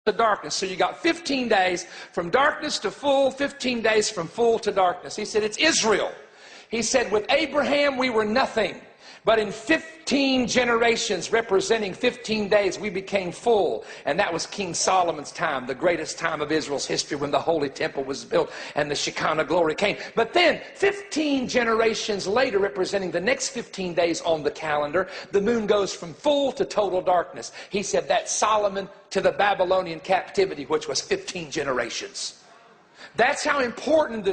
to darkness. So you got 15 days from darkness to full, 15 days from full to darkness. He said, it's Israel. He said, with Abraham we were nothing. But in 15 generations, representing 15 days, we became full. And that was King Solomon's time, the greatest time of Israel's history, when the Holy Temple was built and the Shekinah glory came. But then, 15 generations later, representing the next 15 days on the calendar, the moon goes from full to total darkness. He said that's Solomon to the Babylonian captivity, which was 15 generations. That's how important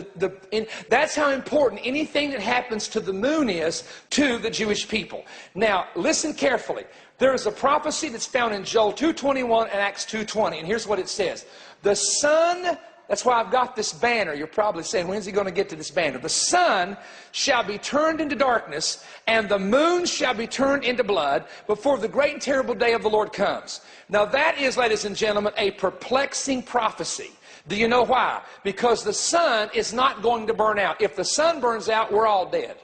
that's how important anything that happens to the moon is to the Jewish people. Now, listen carefully. There is a prophecy that's found in Joel 2:21 and Acts 2:20, and here's what it says. The sun, that's why I've got this banner. You're probably saying, when's he going to get to this banner? The sun shall be turned into darkness, and the moon shall be turned into blood before the great and terrible day of the Lord comes. Now that is, ladies and gentlemen, a perplexing prophecy. Do you know why? Because the sun is not going to burn out. If the sun burns out, we're all dead.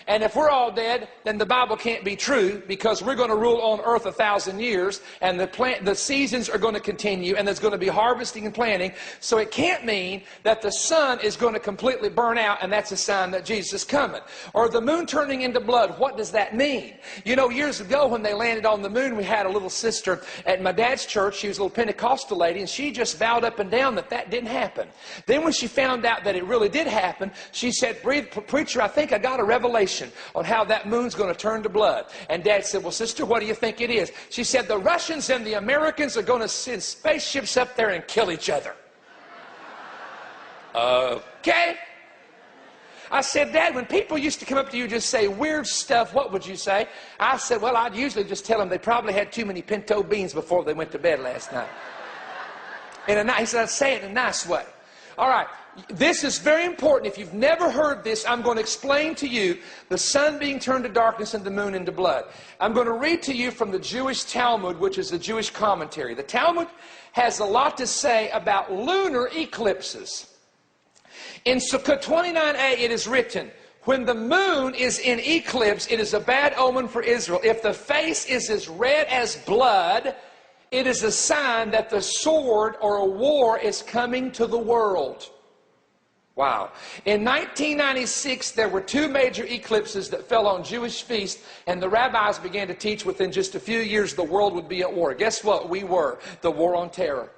And if we're all dead, then the Bible can't be true, because we're going to rule on earth 1,000 years, and the seasons are going to continue, and there's going to be harvesting and planting. So it can't mean that the sun is going to completely burn out, and that's a sign that Jesus is coming. Or the moon turning into blood, what does that mean? You know, years ago when they landed on the moon, we had a little sister at my dad's church. She was a little Pentecostal lady, and she just vowed up and down that that didn't happen. Then when she found out that it really did happen, she said, "Preacher, I think I got a revelation on how that moon's going to turn to blood." And Dad said, "Well, sister, what do you think it is?" She said, "The Russians and the Americans are going to send spaceships up there and kill each other." Okay. I said, "Dad, when people used to come up to you and just say weird stuff, what would you say?" I said, "Well, I'd usually just tell them they probably had too many pinto beans before they went to bed last night." He said, "I'd say it in a nice way." All right. This is very important. If you've never heard this, I'm going to explain to you the sun being turned to darkness and the moon into blood. I'm going to read to you from the Jewish Talmud, which is the Jewish commentary. The Talmud has a lot to say about lunar eclipses. In Sukkah 29a, it is written, "When the moon is in eclipse, it is a bad omen for Israel. If the face is as red as blood, it is a sign that the sword or a war is coming to the world." Wow. In 1996, there were two major eclipses that fell on Jewish feasts, and the rabbis began to teach within just a few years the world would be at war. Guess what? We were. The war on terror.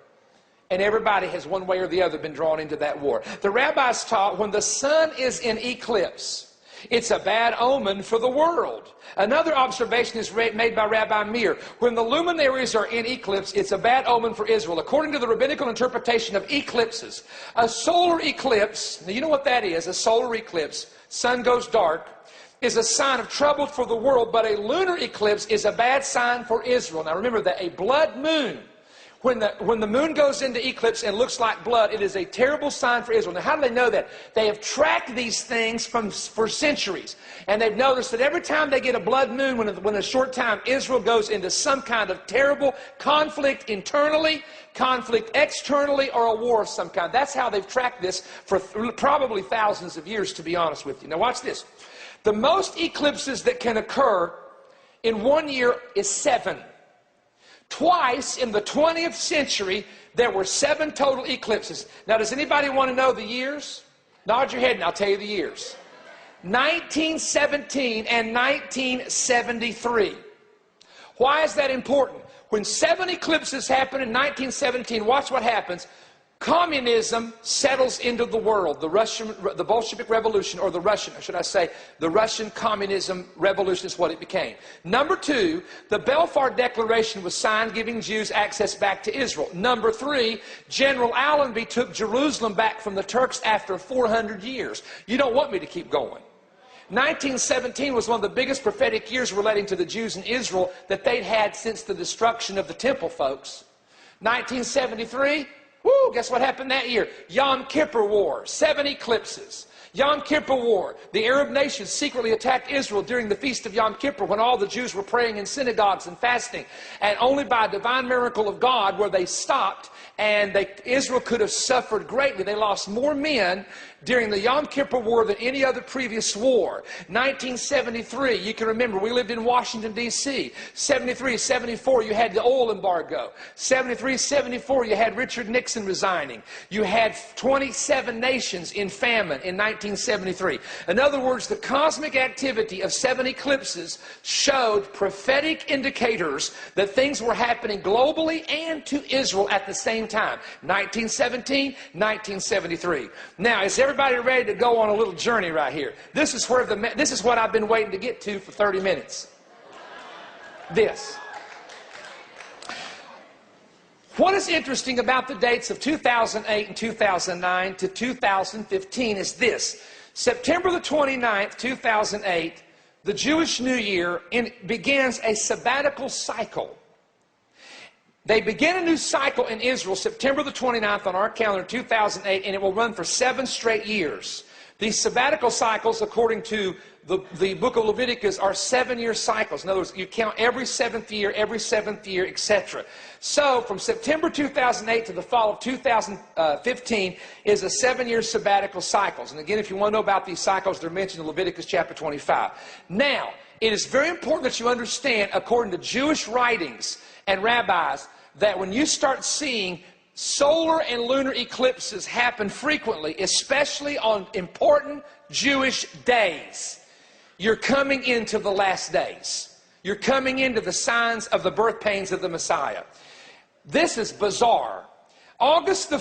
And everybody has one way or the other been drawn into that war. The rabbis taught when the sun is in eclipse, it's a bad omen for the world. Another observation is made by Rabbi Meir. When the luminaries are in eclipse, it's a bad omen for Israel. According to the rabbinical interpretation of eclipses, a solar eclipse, now you know what that is, a solar eclipse, sun goes dark, is a sign of trouble for the world, but a lunar eclipse is a bad sign for Israel. Now remember that a blood moon, when the moon goes into eclipse and looks like blood, it is a terrible sign for Israel. Now, how do they know that? They have tracked these things for centuries. And they've noticed that every time they get a blood moon, when in a short time Israel goes into some kind of terrible conflict internally, conflict externally, or a war of some kind. That's how they've tracked this for probably thousands of years, to be honest with you. Now, watch this. The most eclipses that can occur in 1 year is 7. Twice in the 20th century, there were 7 total eclipses. Now, does anybody want to know the years? Nod your head and I'll tell you the years. 1917 and 1973. Why is that important? When 7 eclipses happened in 1917, watch what happens. Communism settles into the world. The Bolshevik Revolution, or the Russian communism revolution is what it became. Number 2, the Balfour Declaration was signed giving Jews access back to Israel. Number 3, General Allenby took Jerusalem back from the Turks after 400 years. You don't want me to keep going. 1917 was one of the biggest prophetic years relating to the Jews in Israel that they'd had since the destruction of the temple, folks. 1973, woo, guess what happened that year? Yom Kippur War, 7 eclipses. Yom Kippur War. The Arab nations secretly attacked Israel during the Feast of Yom Kippur when all the Jews were praying in synagogues and fasting. And only by a divine miracle of God were they stopped, and Israel could have suffered greatly. They lost more men during the Yom Kippur War than any other previous war. 1973, you can remember, we lived in Washington, D.C. 73, 74, you had the oil embargo. 73, 74, you had Richard Nixon resigning. You had 27 nations in famine in 1973. In other words, the cosmic activity of 7 eclipses showed prophetic indicators that things were happening globally and to Israel at the same time. 1917, 1973. Now, is everybody ready to go on a little journey right here? This is what I've been waiting to get to for 30 minutes. This. What is interesting about the dates of 2008 and 2009 to 2015 is this. September the 29th, 2008, the Jewish New Year begins a sabbatical cycle. They begin a new cycle in Israel September the 29th on our calendar, 2008, and it will run for 7 straight years. These sabbatical cycles, according to the book of Leviticus, are 7-year cycles. In other words, you count every 7th year, etc. So, from September 2008 to the fall of 2015 is a 7-year sabbatical cycles. And again, if you want to know about these cycles, they're mentioned in Leviticus chapter 25. Now, it is very important that you understand, according to Jewish writings and rabbis, that when you start seeing solar and lunar eclipses happen frequently, especially on important Jewish days, you're coming into the last days. You're coming into the signs of the birth pains of the Messiah. This is bizarre. August of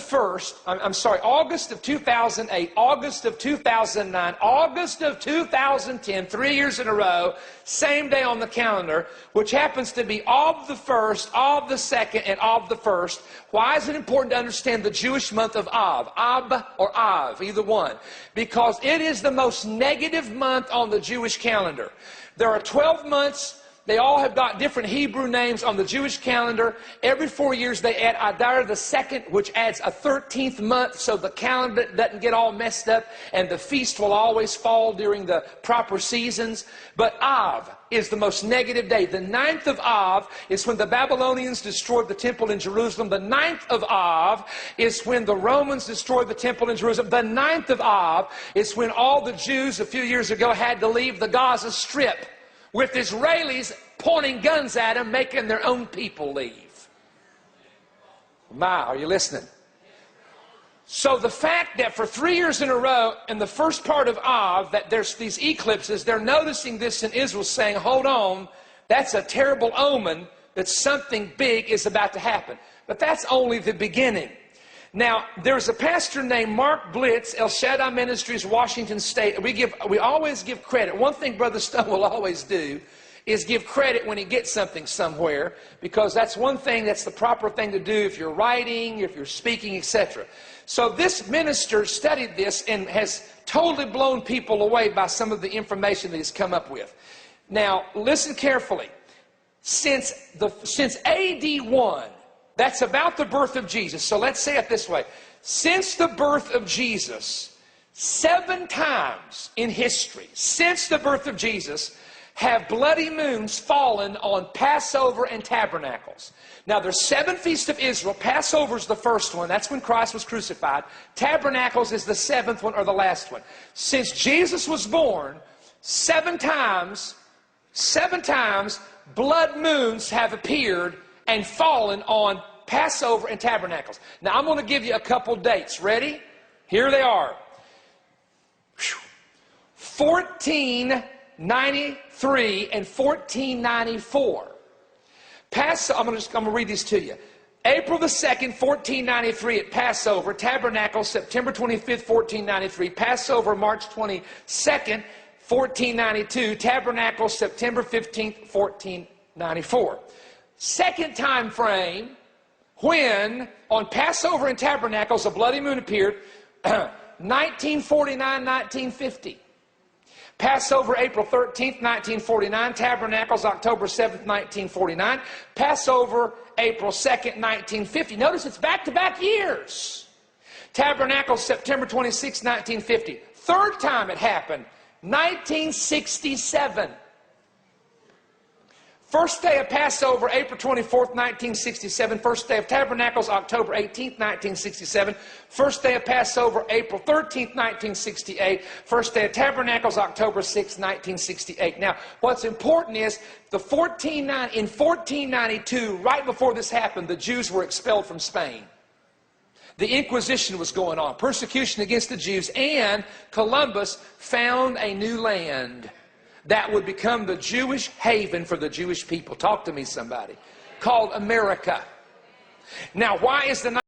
2008, August of 2009, August of 2010, 3 years in a row, same day on the calendar, which happens to be of the 1st, of the 2nd, and of the 1st. Why is it important to understand the Jewish month of Av? Ab or Av, either one. Because it is the most negative month on the Jewish calendar. There are 12 months. They all have got different Hebrew names on the Jewish calendar. Every 4 years they add Adar the 2nd, which adds a 13th month so the calendar doesn't get all messed up and the feast will always fall during the proper seasons. But Av is the most negative day. The 9th of Av is when the Babylonians destroyed the temple in Jerusalem. The 9th of Av is when the Romans destroyed the temple in Jerusalem. The 9th of Av is when all the Jews a few years ago had to leave the Gaza Strip, with Israelis pointing guns at them, making their own people leave. My, are you listening? So the fact that for 3 years in a row, in the first part of Av, that there's these eclipses, they're noticing this in Israel, saying, hold on, that's a terrible omen that something big is about to happen. But that's only the beginning. Now, there's a pastor named Mark Blitz, El Shaddai Ministries, Washington State. We always give credit. One thing Brother Stone will always do is give credit when he gets something somewhere, because that's one thing, that's the proper thing to do if you're writing, if you're speaking, etc. So this minister studied this and has totally blown people away by some of the information that he's come up with. Now, listen carefully. Since AD 1, that's about the birth of Jesus. So let's say it this way. Since the birth of Jesus, 7 times in history, since the birth of Jesus, have bloody moons fallen on Passover and Tabernacles. Now, there's 7 feasts of Israel. Passover is the first one. That's when Christ was crucified. Tabernacles is the 7th one, or the last one. Since Jesus was born, 7 times, blood moons have appeared and fallen on Passover and Tabernacles. Now, I'm going to give you a couple dates. Ready? Here they are. 1493 and 1494. I'm going to read these to you. April the 2nd, 1493 at Passover. Tabernacle, September 25th, 1493. Passover, March 22nd, 1492. Tabernacle, September 15th, 1494. Second time frame, when on Passover and Tabernacles a bloody moon appeared, 1949, 1950. Passover, April 13th, 1949. Tabernacles, October 7th, 1949. Passover, April 2nd, 1950. Notice it's back-to-back years. Tabernacles, September 26, 1950. Third time it happened, 1967. First day of Passover, April 24th, 1967. First day of Tabernacles, October 18th, 1967. First day of Passover, April 13th, 1968. First day of Tabernacles, October 6th, 1968. Now, what's important is in 1492, right before this happened, the Jews were expelled from Spain. The Inquisition was going on, persecution against the Jews, and Columbus found a new land that would become the Jewish haven for the Jewish people. Talk to me, somebody. Called America. Now, why is the